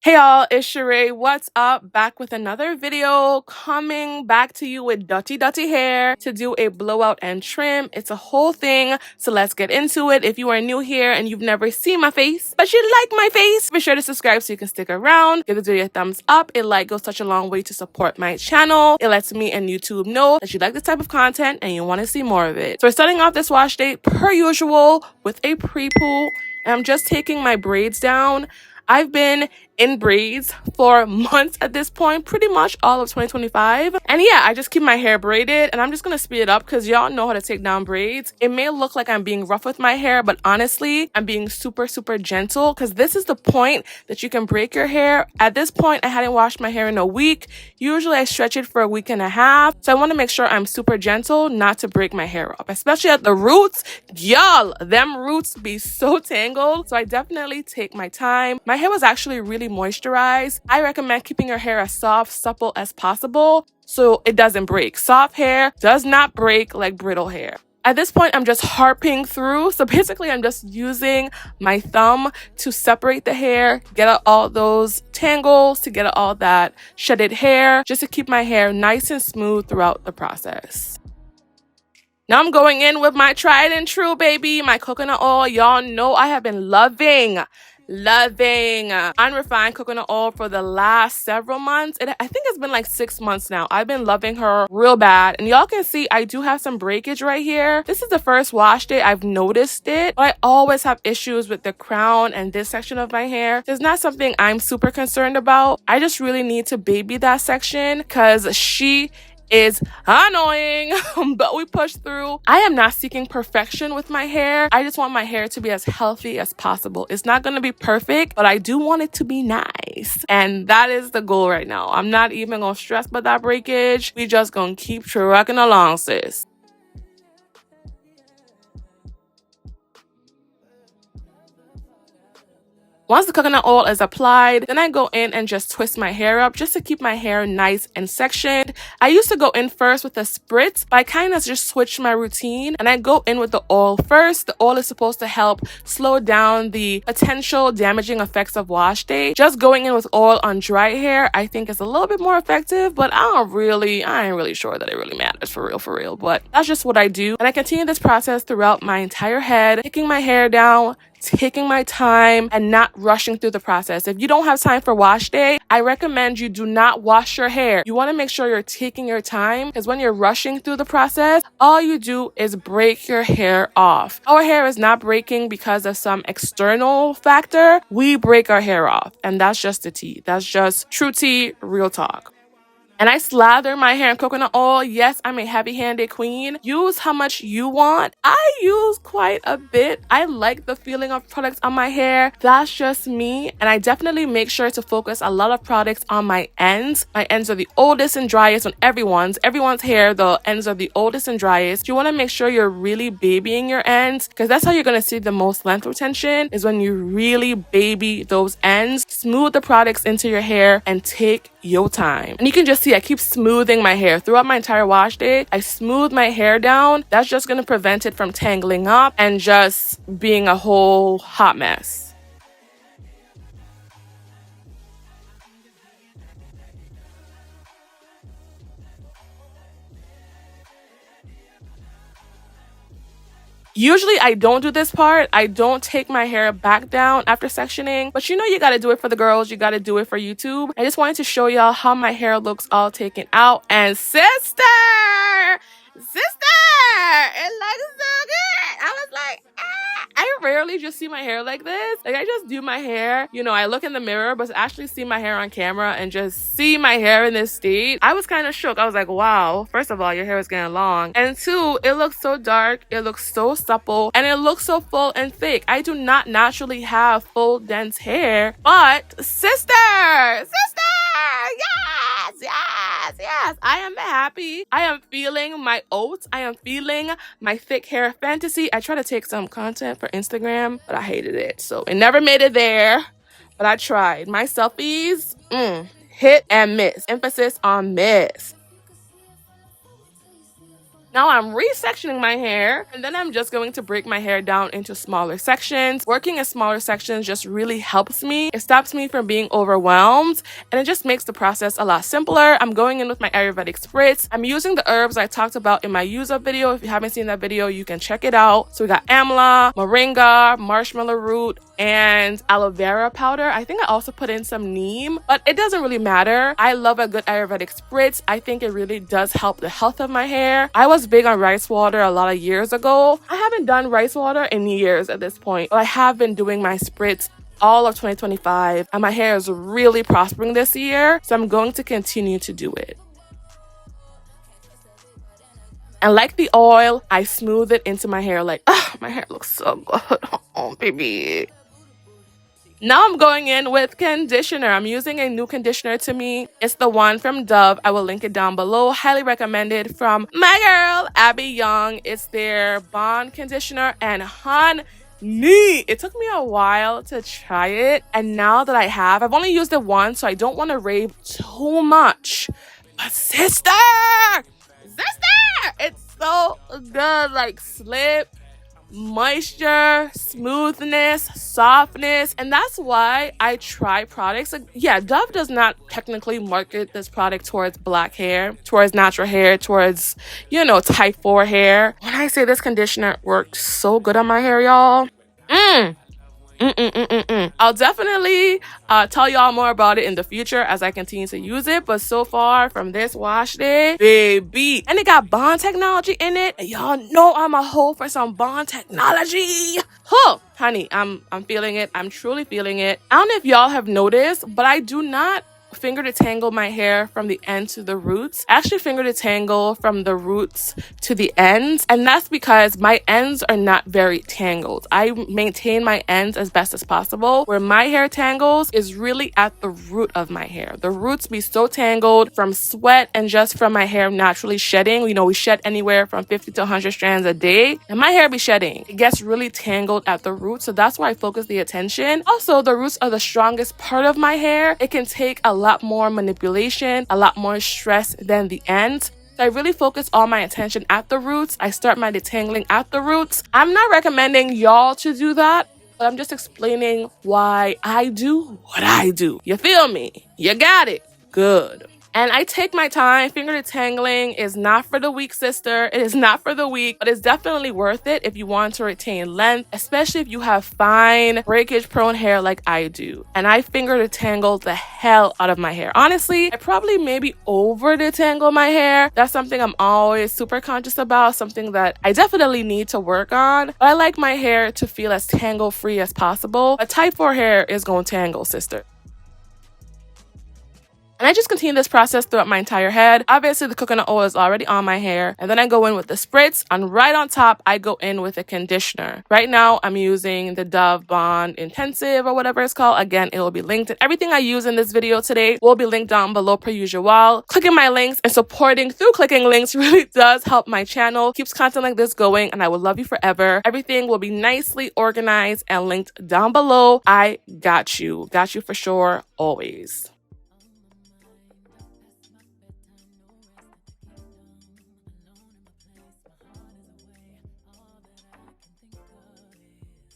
Hey y'all, it's SheRea. What's up? Back with another video, coming back to you with dirty hair to do a blowout and trim. It's a whole thing, so let's get into it. If you are new here and you've never seen my face, but you like my face, be sure to subscribe so you can stick around. Give this video a thumbs up. A like goes such a long way to support my channel. It lets me and YouTube know that you like this type of content and you want to see more of it. So we're starting off this wash day per usual with a pre-poo, and I'm just taking my braids down. I've been in braids for months at this point, pretty much all of 2025. And yeah, I just keep my hair braided, and I'm just gonna speed it up because y'all know how to take down braids. It may look like I'm being rough with my hair, but honestly, I'm being super gentle because this is the point that you can break your hair. At this point, I hadn't washed my hair in a week. Usually I stretch it for a week and a half. So I want to make sure I'm super gentle not to break my hair up, especially at the roots. Y'all, them roots be so tangled. So I definitely take my time. My hair was actually really moisturized. I recommend keeping your hair as soft, supple as possible so it doesn't break. Soft hair does not break like brittle hair. At this point, I'm just harping through. So basically, I'm just using my thumb to separate the hair, get out all those tangles, to get out all that shedded hair, just to keep my hair nice and smooth throughout the process. Now I'm going in with my tried and true, baby, my coconut oil. Y'all know I have been loving unrefined coconut oil for the last several months. I think it's been like 6 months now. I've been loving her real bad, and y'all can see I do have some breakage right here. This is the first wash day I've noticed it, but I always have issues with the crown and this section of my hair. It's not something I'm super concerned about. I just really need to baby that section because she is annoying, but we push through. I am not seeking perfection with my hair. I just want my hair to be as healthy as possible. It's not going to be perfect, but I do want it to be nice. And that is the goal right now. I'm not even going to stress about that breakage. We just going to keep trucking along, sis. Once the coconut oil is applied, then I go in and just twist my hair up just to keep my hair nice and sectioned. I used to go in first with a Spritz, but I kind of just switched my routine and I go in with the oil first. The oil is supposed to help slow down the potential damaging effects of wash day. Just going in with oil on dry hair, I think is a little bit more effective, but I ain't really sure that it really matters for real. But that's just what I do. And I continue this process throughout my entire head, taking my hair down, taking my time, and not rushing through the process. If you don't have time for wash day, I recommend you do not wash your hair. You want to make sure you're taking your time, because when you're rushing through the process, all you do is break your hair off. Our hair is not breaking because of some external factor. We break our hair off, and that's just the tea. That's just true tea, real talk. And I slather my hair in coconut oil. Yes, I'm a heavy-handed queen. Use how much you want. I use quite a bit. I like the feeling of products on my hair. That's just me. And I definitely make sure to focus a lot of products on my ends. My ends are the oldest and driest on everyone's hair. The ends are the oldest and driest. You want to make sure you're really babying your ends, because that's how you're going to see the most length retention, is when you really baby those ends. Smooth the products into your hair and take your time. And you can just see I keep smoothing my hair throughout my entire wash day. I smooth my hair down. That's just going to prevent it from tangling up and just being a whole hot mess. Usually I don't do this part. I don't take my hair back down after sectioning, but you know you got to do it for the girls. You got to do it for YouTube. I just wanted to show y'all how my hair looks all taken out. And sister, it looks so good. I was like, I rarely just see my hair like this. Like, I just do my hair, you know, I look in the mirror, but to actually see my hair on camera and just see my hair in this state, I was kind of shook. I was like, wow, first of all, your hair is getting long. And two, it looks so dark, it looks so supple, and it looks so full and thick. I do not naturally have full, dense hair, but sister, yes, I am happy. I am feeling my oats. I am feeling my thick hair fantasy. I tried to take some content for Instagram, but I hated it. So it never made it there, but I tried. My selfies, hit and miss. Emphasis on miss. Now I'm resectioning my hair, and then I'm just going to break my hair down into smaller sections. Working in smaller sections just really helps me. It stops me from being overwhelmed, and it just makes the process a lot simpler. I'm going in with my Ayurvedic Spritz. I'm using the herbs I talked about in my use up video. If you haven't seen that video, you can check it out. So we got amla, moringa, marshmallow root, and aloe vera powder. I think I also put in some neem, but it doesn't really matter. I love a good Ayurvedic Spritz. I think it really does help the health of my hair. I was big on rice water a lot of years ago. I haven't done rice water in years at this point, but I have been doing my Spritz all of 2025, and my hair is really prospering this year, so I'm going to continue to do it. And like the oil, I smooth it into my hair like, my hair looks so good. Oh, baby. Now I'm going in with conditioner. I'm using a new conditioner to me. It's the one from Dove. I will link it down below. Highly recommended from my girl, Abby Young. It's their Bond conditioner, and honey, it took me a while to try it. And now that I have, I've only used it once, so I don't want to rave too much. But sister, it's so good. Like slip, moisture, smoothness, softness, and that's why I try products. Like, yeah, Dove does not technically market this product towards black hair, towards natural hair, towards, type 4 hair. When I say this conditioner worked so good on my hair, y'all, I'll definitely tell y'all more about it in the future as I continue to use it. But so far from this wash day, baby, and it got Bond technology in it. And y'all know I'm a hoe for some Bond technology. Huh, honey, I'm feeling it. I'm truly feeling it. I don't know if y'all have noticed, but I do not finger detangle my hair from the end to the roots. I actually finger detangle from the roots to the ends, and that's because my ends are not very tangled. I maintain my ends as best as possible. Where my hair tangles is really at the root of my hair. The roots be so tangled from sweat and just from my hair naturally shedding. We shed anywhere from 50 to 100 strands a day, and my hair be shedding. It gets really tangled at the roots, so that's why I focus the attention. Also, the roots are the strongest part of my hair. It can take a lot more manipulation, a lot more stress than the ends. So I really focus all my attention at the roots. I start my detangling at the roots. I'm not recommending y'all to do that, but I'm just explaining why I do what I do. You feel me? You got it. Good. And I take my time. Finger detangling is not for the weak, sister. It is not for the weak, but it's definitely worth it if you want to retain length, especially if you have fine, breakage-prone hair like I do. And I finger detangle the hell out of my hair. Honestly, I probably maybe over detangle my hair. That's something I'm always super conscious about, something that I definitely need to work on. But I like my hair to feel as tangle-free as possible. A type 4 hair is gonna tangle, sister. And I just continue this process throughout my entire head. Obviously, the coconut oil is already on my hair. And then I go in with the Spritz. And right on top, I go in with a conditioner. Right now, I'm using the Dove Bond Intensive or whatever it's called. Again, it will be linked. And everything I use in this video today will be linked down below per usual. Clicking my links and supporting through clicking links really does help my channel. Keeps content like this going, and I will love you forever. Everything will be nicely organized and linked down below. I got you. Got you for sure, always.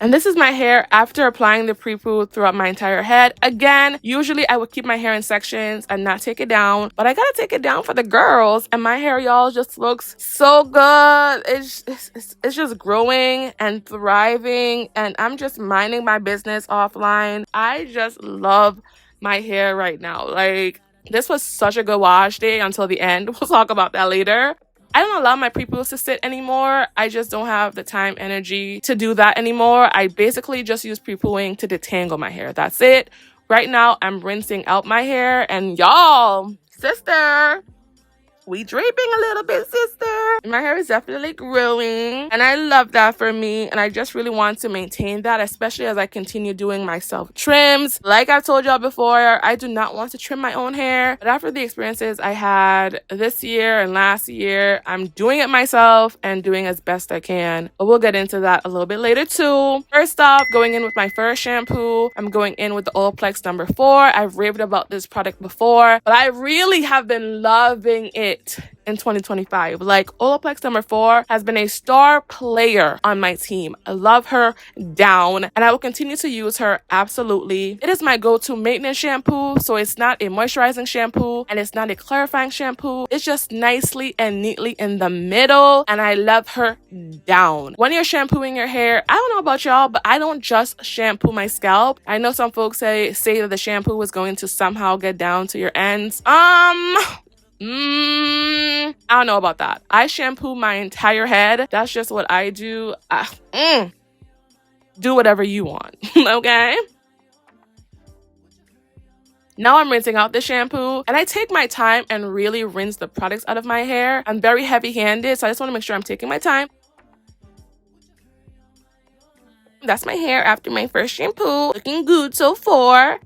And this is my hair after applying the Prepoo throughout my entire head. Again, usually I would keep my hair in sections and not take it down, but I gotta take it down for the girls. And my hair, y'all, just looks so good. It's just growing and thriving, and I'm just minding my business offline. I just love my hair right now. Like, this was such a good wash day until the end. We'll talk about that later. I don't allow my Prepoos to sit anymore. I just don't have the time, energy to do that anymore. I basically just use Prepooing to detangle my hair. That's it. Right now, I'm rinsing out my hair. And y'all, sister, we draping a little bit, sister. My hair is definitely growing, and I love that for me. And I just really want to maintain that, especially as I continue doing my self trims. Like I've told y'all before, I do not want to trim my own hair, but after the experiences I had this year and last year, I'm doing it myself and doing as best I can. But we'll get into that a little bit later too. First off, going in with my first shampoo, I'm going in with the olaplex number 4. I've raved about this product before, but I really have been loving it. it in 2025. Like, Olaplex #4 has been a star player on my team. I love her down, and I will continue to use her absolutely. It is my go-to maintenance shampoo, so it's not a moisturizing shampoo and it's not a clarifying shampoo. It's just nicely and neatly in the middle, and I love her down. When you're shampooing your hair, I don't know about y'all, but I don't just shampoo my scalp. I know some folks say that the shampoo is going to somehow get down to your ends. I don't know about that. I shampoo my entire head. That's just what I do. Do whatever you want, okay? Now I'm rinsing out the shampoo, and I take my time and really rinse the products out of my hair. I'm very heavy-handed, so I just want to make sure I'm taking my time. That's my hair after my first shampoo. Looking good so far.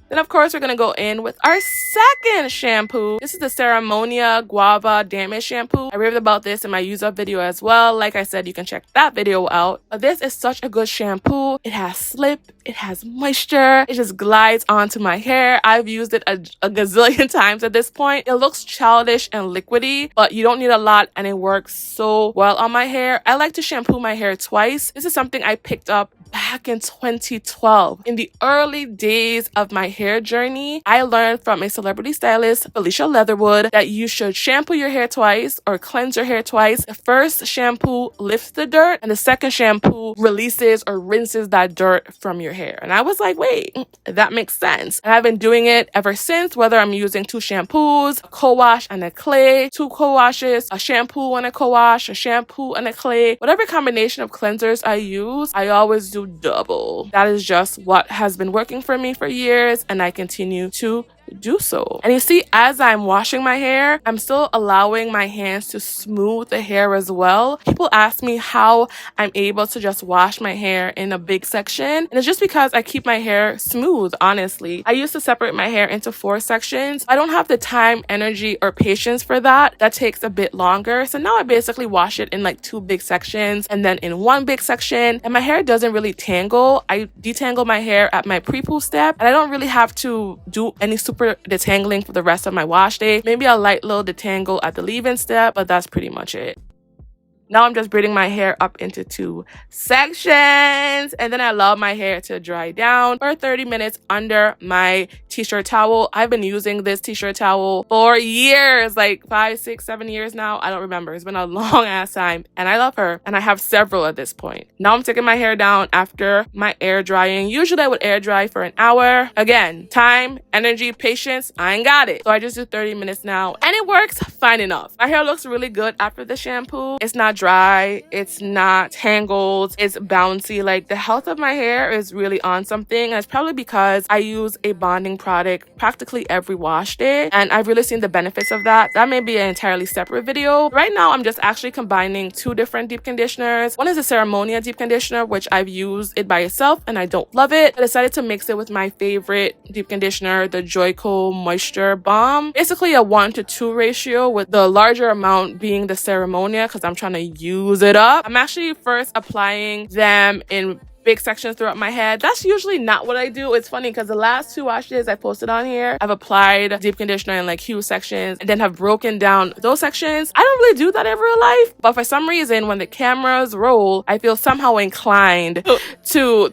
Then, of course, we're going to go in with our second shampoo. This is the Ceremonia Guava Damage Shampoo. I raved about this in my use up video as well. Like I said, you can check that video out. But this is such a good shampoo. It has slip. It has moisture. It just glides onto my hair. I've used it a gazillion times at this point. It looks childish and liquidy, but you don't need a lot, and it works so well on my hair. I like to shampoo my hair twice. This is something I picked up back in 2012. In the early days of my hair journey, I learned from a celebrity stylist, Felicia Leatherwood, that you should shampoo your hair twice or cleanse your hair twice. The first shampoo lifts the dirt, and the second shampoo releases or rinses that dirt from your hair. And I was like, wait, that makes sense. And I've been doing it ever since, whether I'm using 2 shampoos, a co-wash and a clay, 2 co-washes, a shampoo and a co-wash, a shampoo and a clay. Whatever combination of cleansers I use, I always do double. That is just what has been working for me for years, and I continue to do so. And you see, as I'm washing my hair, I'm still allowing my hands to smooth the hair as well. People ask me how I'm able to just wash my hair in a big section, and it's just because I keep my hair smooth, honestly. I used to separate my hair into 4 sections. I don't have the time, energy, or patience for that. That takes a bit longer. So now I basically wash it in like 2 big sections and then in 1 big section, and my hair doesn't really tangle. I detangle my hair at my Prepoo step, and I don't really have to do any super detangling for the rest of my wash day. Maybe a light little detangle at the leave-in step, but that's pretty much it. Now I'm just braiding my hair up into 2 sections, and then I allow my hair to dry down for 30 minutes under my t-shirt towel. I've been using this t-shirt towel for years, like 5, 6, 7 years now. I don't remember. It's been a long ass time, and I love her, and I have several at this point. Now I'm taking my hair down after my air drying. Usually I would air dry for an hour. Again, time, energy, patience, I ain't got it. So I just do 30 minutes now, and it works fine enough. My hair looks really good after the shampoo. It's not dry, it's not tangled, it's bouncy. Like, the health of my hair is really on something, and it's probably because I use a bonding product practically every wash day, and I've really seen the benefits of that. That may be an entirely separate video. Right now I'm just actually combining 2 different deep conditioners. One is a Ceremonia deep conditioner, which I've used it by itself and I don't love it. I decided to mix it with my favorite deep conditioner, the Joico Moisture Balm. Basically a 1:2 ratio, with the larger amount being the Ceremonia because I'm trying to use it up. I'm actually first applying them in big sections throughout my head. That's usually not what I do. It's funny because the last 2 washes I posted on here, I've applied deep conditioner in like huge sections and then have broken down those sections. I don't really do that ever in life, but for some reason when the cameras roll, I feel somehow inclined to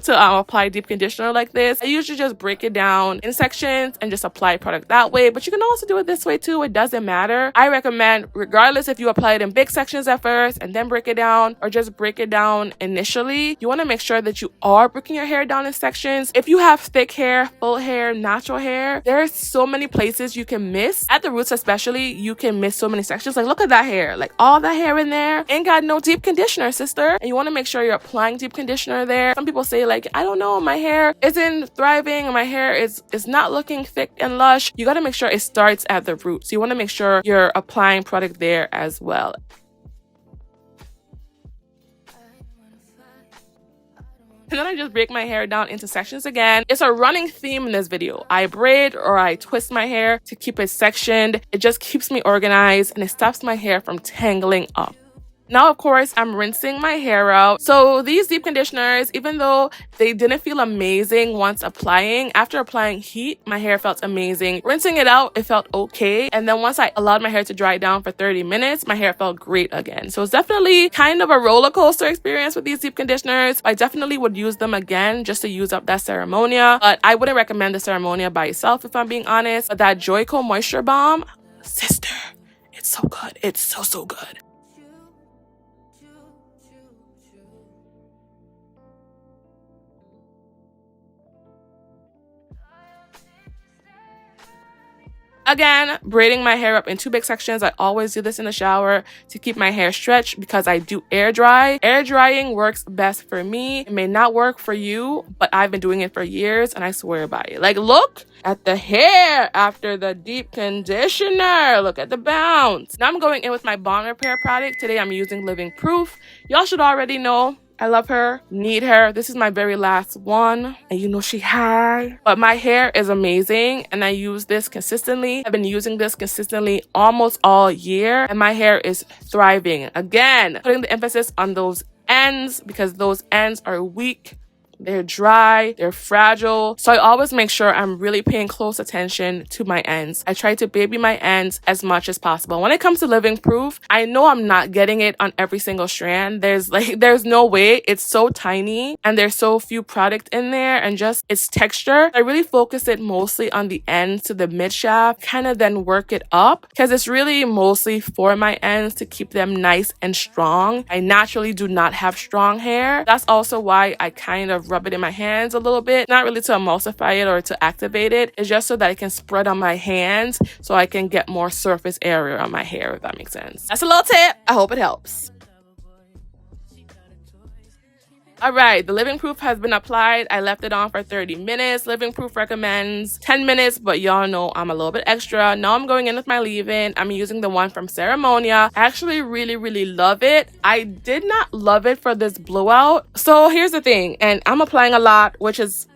apply deep conditioner like this. I usually just break it down in sections and just apply product that way, but you can also do it this way too. It doesn't matter. I recommend, regardless if you apply it in big sections at first and then break it down, or just break it down initially, you want to make sure that you are breaking your hair down in sections. If you have thick hair, full hair, natural hair, there's so many places you can miss. At the roots especially, you can miss so many sections. Like, look at that hair. Like, all that hair in there ain't got no deep conditioner, sister. And you want to make sure you're applying deep conditioner there. Some people say, like, I don't know, my hair isn't thriving, my hair is not looking thick and lush. You got to make sure it starts at the roots. You want to make sure you're applying product there as well. And then I just break my hair down into sections again. It's a running theme in this video. I braid or I twist my hair to keep it sectioned. It just keeps me organized and it stops my hair from tangling up. Now, of course, I'm rinsing my hair out. So these deep conditioners, even though they didn't feel amazing once applying, after applying heat, my hair felt amazing. Rinsing it out, it felt okay. And then once I allowed my hair to dry down for 30 minutes, my hair felt great again. So it's definitely kind of a roller coaster experience with these deep conditioners. I definitely would use them again just to use up that Ceremonia. But I wouldn't recommend the Ceremonia by itself if I'm being honest. But that Joico Moisture Balm, sister, it's so good. It's so good. Again, braiding my hair up in 2 big sections. I always do this in the shower to keep my hair stretched because I do air dry. Air drying works best for me. It may not work for you, but I've been doing it for years and I swear by it. Like, look at the hair after the deep conditioner. Look at the bounce. Now I'm going in with my bond repair product. Today I'm using Living Proof. Y'all should already know I love her, need her. This is my very last one. And you know she high. But my hair is amazing and I use this consistently. I've been using this consistently almost all year and my hair is thriving. Again, putting the emphasis on those ends because those ends are weak. They're dry, they're fragile. So I always make sure I'm really paying close attention to my ends. I try to baby my ends as much as possible. When it comes to Living Proof, I know I'm not getting it on every single strand. There's no way. It's so tiny and there's so few product in there and just its texture. I really focus it mostly on the ends to the mid shaft, kind of then work it up because it's really mostly for my ends to keep them nice and strong. I naturally do not have strong hair. That's also why I kind of rub it in my hands a little bit, not really to emulsify it or to activate it. It's just so that it can spread on my hands so I can get more surface area on my hair, if that makes sense. That's a little tip. I hope it helps. Alright, the Living Proof has been applied. I left it on for 30 minutes. Living Proof recommends 10 minutes, but y'all know I'm a little bit extra. Now I'm going in with my leave-in. I'm using the one from Ceremonia. I actually really love it. I did not love it for this blowout. So here's the thing, and I'm applying a lot, which is,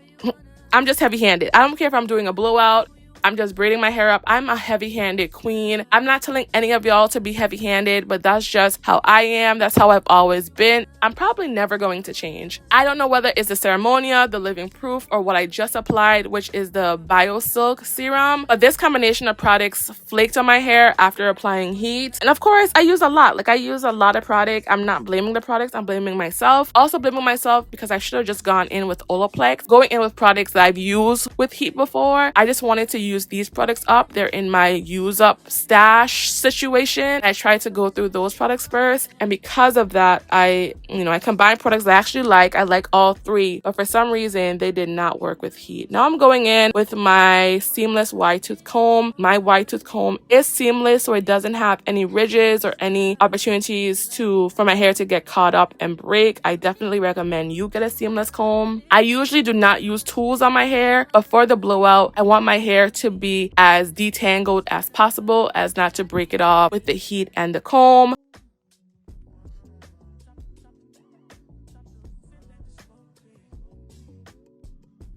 I'm just heavy-handed. I don't care if I'm doing a blowout. I'm just braiding my hair up. I'm a heavy-handed queen. I'm not telling any of y'all to be heavy-handed, but that's just how I am. That's how I've always been. I'm probably never going to change. I don't know whether it's the Ceremonia, the Living Proof, or what I just applied, which is the BioSilk serum. But this combination of products flaked on my hair after applying heat. And of course, I use a lot. Like, I use a lot of product. I'm not blaming the products. I'm blaming myself. Also blaming myself because I should have just gone in with Olaplex. Going in with products that I've used with heat before. I just wanted to use these products up. They're in my use up stash situation. I tried to go through those products first, and because of that, I combined products I actually like. I like all 3, but for some reason they did not work with heat. Now I'm going in with my seamless wide tooth comb. My wide tooth comb is seamless, so it doesn't have any ridges or any opportunities for my hair to get caught up and break. I definitely recommend you get a seamless comb. I usually do not use tools on my hair, but for the blowout, I want my hair to be as detangled as possible as not to break it off with the heat and the comb.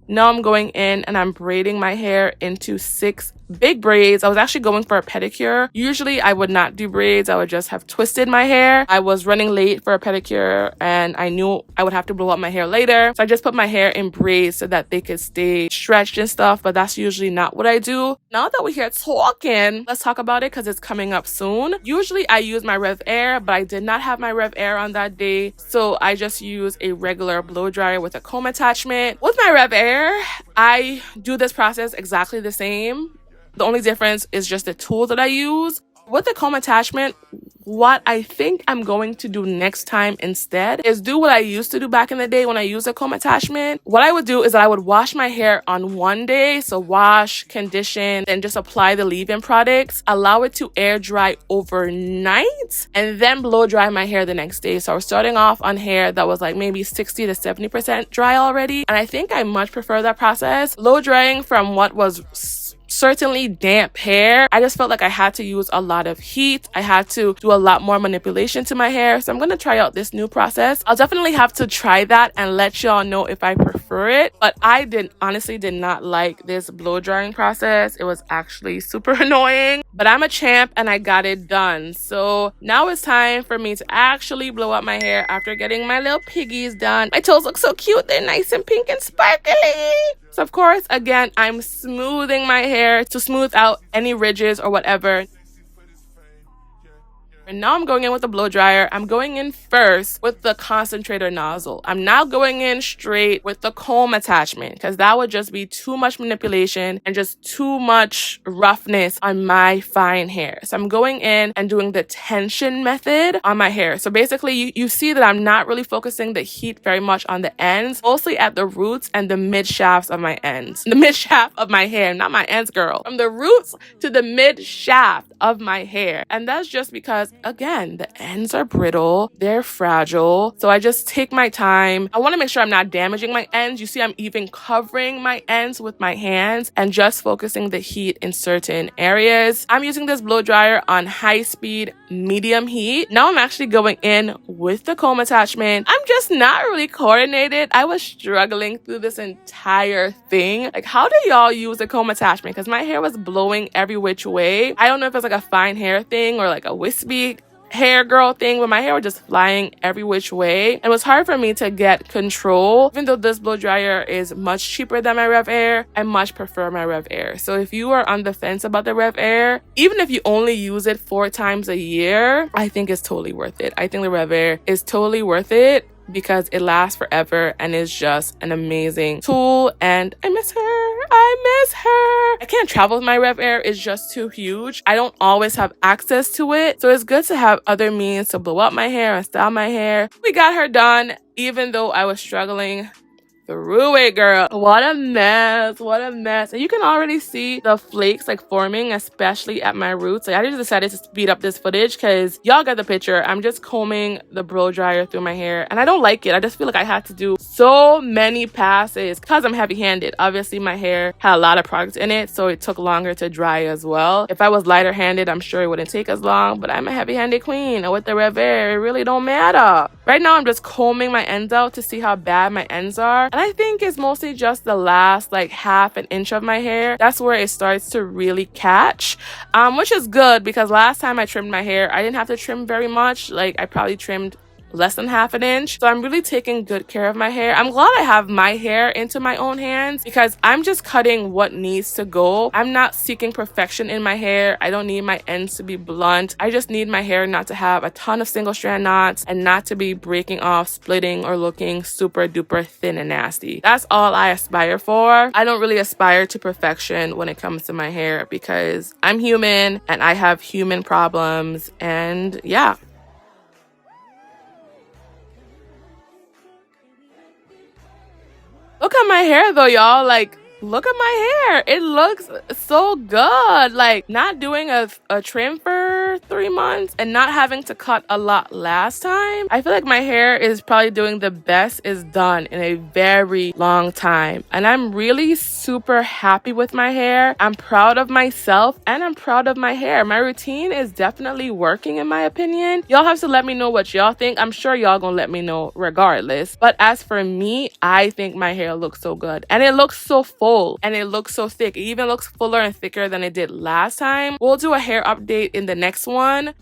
Now I'm going in and I'm braiding my hair into 6 big braids. I was actually going for a pedicure. Usually I would not do braids. I would just have twisted my hair. I was running late for a pedicure and I knew I would have to blow up my hair later. So I just put my hair in braids so that they could stay stretched and stuff, but that's usually not what I do. Now that we're here talking, let's talk about it because it's coming up soon. Usually I use my Rev Air, but I did not have my Rev Air on that day. So I just use a regular blow dryer with a comb attachment. With my Rev Air, I do this process exactly the same. The only difference is just the tools that I use. With the comb attachment, what I think I'm going to do next time instead is do what I used to do back in the day when I used a comb attachment. What I would do is that I would wash my hair on one day. So wash, condition, then just apply the leave-in products, allow it to air dry overnight, and then blow dry my hair the next day. So I was starting off on hair that was like maybe 60 to 70% dry already. And I think I much prefer that process. Blow drying from what was certainly damp hair, I just felt like I had to use a lot of heat. I had to do a lot more manipulation to my hair. So I'm going to try out this new process. I'll definitely have to try that and let y'all know if I prefer it. But I honestly did not like this blow drying process. It was actually super annoying. But I'm a champ and I got it done. So now it's time for me to actually blow out my hair after getting my little piggies done. My toes look so cute. They're nice and pink and sparkly. So of course, again, I'm smoothing my hair to smooth out any ridges or whatever. And now I'm going in with the blow dryer. I'm going in first with the concentrator nozzle. I'm now going in straight with the comb attachment because that would just be too much manipulation and just too much roughness on my fine hair. So I'm going in and doing the tension method on my hair. So basically you see that I'm not really focusing the heat very much on the ends, mostly at the roots and the mid shafts of my ends. The mid shaft of my hair, not my ends, girl. From the roots to the mid shaft of my hair. And that's just because, again, the ends are brittle, they're fragile. So I just take my time. I want to make sure I'm not damaging my ends. You see, I'm even covering my ends with my hands and just focusing the heat in certain areas. I'm using this blow dryer on high speed, medium heat. Now I'm actually going in with the comb attachment. I'm just not really coordinated. I was struggling through this entire thing. Like, how do y'all use a comb attachment? Because my hair was blowing every which way. I don't know if it's like a fine hair thing or like a wispy hair girl thing, but my hair was just flying every which way. It was hard for me to get control. Even though this blow dryer is much cheaper than my Rev Air, I much prefer my Rev Air. So if you are on the fence about the Rev Air, even if you only use it 4 times a year, I think it's totally worth it. I think the Rev Air is totally worth it because it lasts forever and is just an amazing tool. And I miss her. I can't travel with my Rev Air. It's just too huge. I don't always have access to it. So it's good to have other means to blow up my hair and style my hair. We got her done, even though I was struggling through it, girl. What a mess. What a mess. And you can already see the flakes like forming, especially at my roots. Like, I just decided to speed up this footage because y'all got the picture. I'm just combing the blow dryer through my hair and I don't like it. I just feel like I had to do so many passes because I'm heavy-handed. Obviously my hair had a lot of products in it, so it took longer to dry as well. If I was lighter handed, I'm sure it wouldn't take as long, but I'm a heavy-handed queen, and with the Rev Air, it really don't matter. Right now I'm just combing my ends out to see how bad my ends are. And I think it's mostly just the last like half an inch of my hair. That's where it starts to really catch, which is good because last time I trimmed my hair, I didn't have to trim very much. Like, I probably trimmed less than half an inch. So I'm really taking good care of my hair. I'm glad I have my hair into my own hands because I'm just cutting what needs to go. I'm not seeking perfection in my hair. I don't need my ends to be blunt. I just need my hair not to have a ton of single strand knots and not to be breaking off, splitting, or looking super duper thin and nasty. That's all I aspire for. I don't really aspire to perfection when it comes to my hair because I'm human and I have human problems, and yeah. Look at my hair though, y'all. Like, look at my hair. It looks so good. Like, not doing a trim for 3 months and not having to cut a lot last time. I feel like my hair is probably doing the best it's done in a very long time. And I'm really super happy with my hair. I'm proud of myself and I'm proud of my hair. My routine is definitely working in my opinion. Y'all have to let me know what y'all think. I'm sure y'all gonna let me know regardless. But as for me, I think my hair looks so good. And it looks so full. And it looks so thick. It even looks fuller and thicker than it did last time. We'll do a hair update in the next one.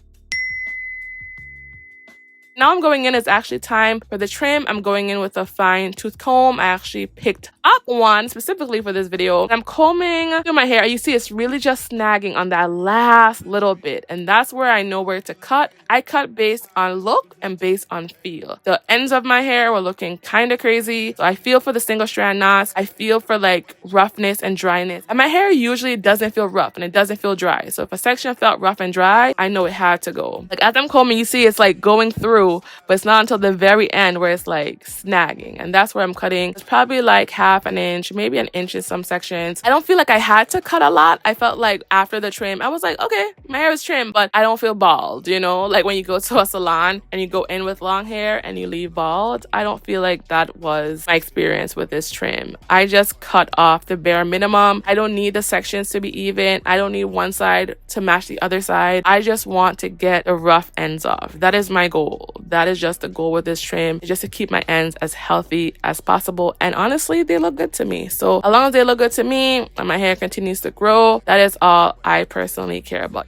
Now I'm going in, it's actually time for the trim. I'm going in with a fine tooth comb. I actually picked up one specifically for this video. I'm combing through my hair. You see it's really just snagging on that last little bit. And that's where I know where to cut. I cut based on look and based on feel. The ends of my hair were looking kind of crazy. So I feel for the single strand knots. I feel for like roughness and dryness. And my hair usually doesn't feel rough and it doesn't feel dry. So if a section felt rough and dry, I know it had to go. Like as I'm combing, you see it's like going through through, but it's not until the very end where it's like snagging, and that's where I'm cutting. It's probably like half an inch, maybe an inch in some sections. I don't feel like I had to cut a lot. I felt like after the trim, I was like, okay, my hair is trimmed, but I don't feel bald, you know? Like when you go to a salon and you go in with long hair and you leave bald, I don't feel like that was my experience with this trim. I just cut off the bare minimum. I don't need the sections to be even. I don't need one side to match the other side. I just want to get the rough ends off. That is my goal. That is just the goal with this trim, just to keep my ends as healthy as possible. And honestly, they look good to me. So as long as they look good to me and my hair continues to grow, that is all I personally care about.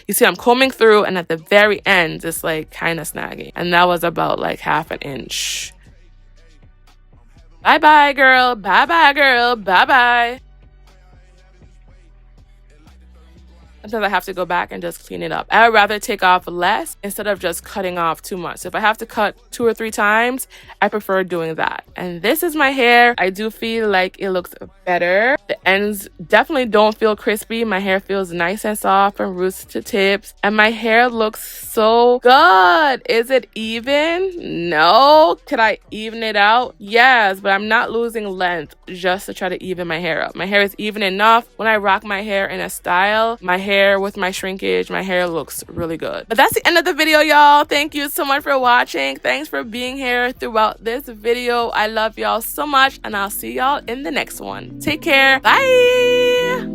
You see, I'm combing through, and at the very end, it's like kind of snagging. And that was about like half an inch. Bye-bye, girl. Bye-bye, girl. Bye-bye. Sometimes I have to go back and just clean it up. I would rather take off less instead of just cutting off too much. So if I have to cut 2 or 3 times, I prefer doing that. And this is my hair. I do feel like it looks better. The ends definitely don't feel crispy. My hair feels nice and soft from roots to tips. And my hair looks so good. Is it even? No. Could I even it out? Yes, but I'm not losing length just to try to even my hair up. My hair is even enough. When I rock my hair in a style, my hair with my shrinkage, my hair looks really good. But that's the end of the video, y'all. Thank you so much for watching. Thanks for being here throughout this video. I love y'all so much, and I'll see y'all in the next one. Take care. Bye.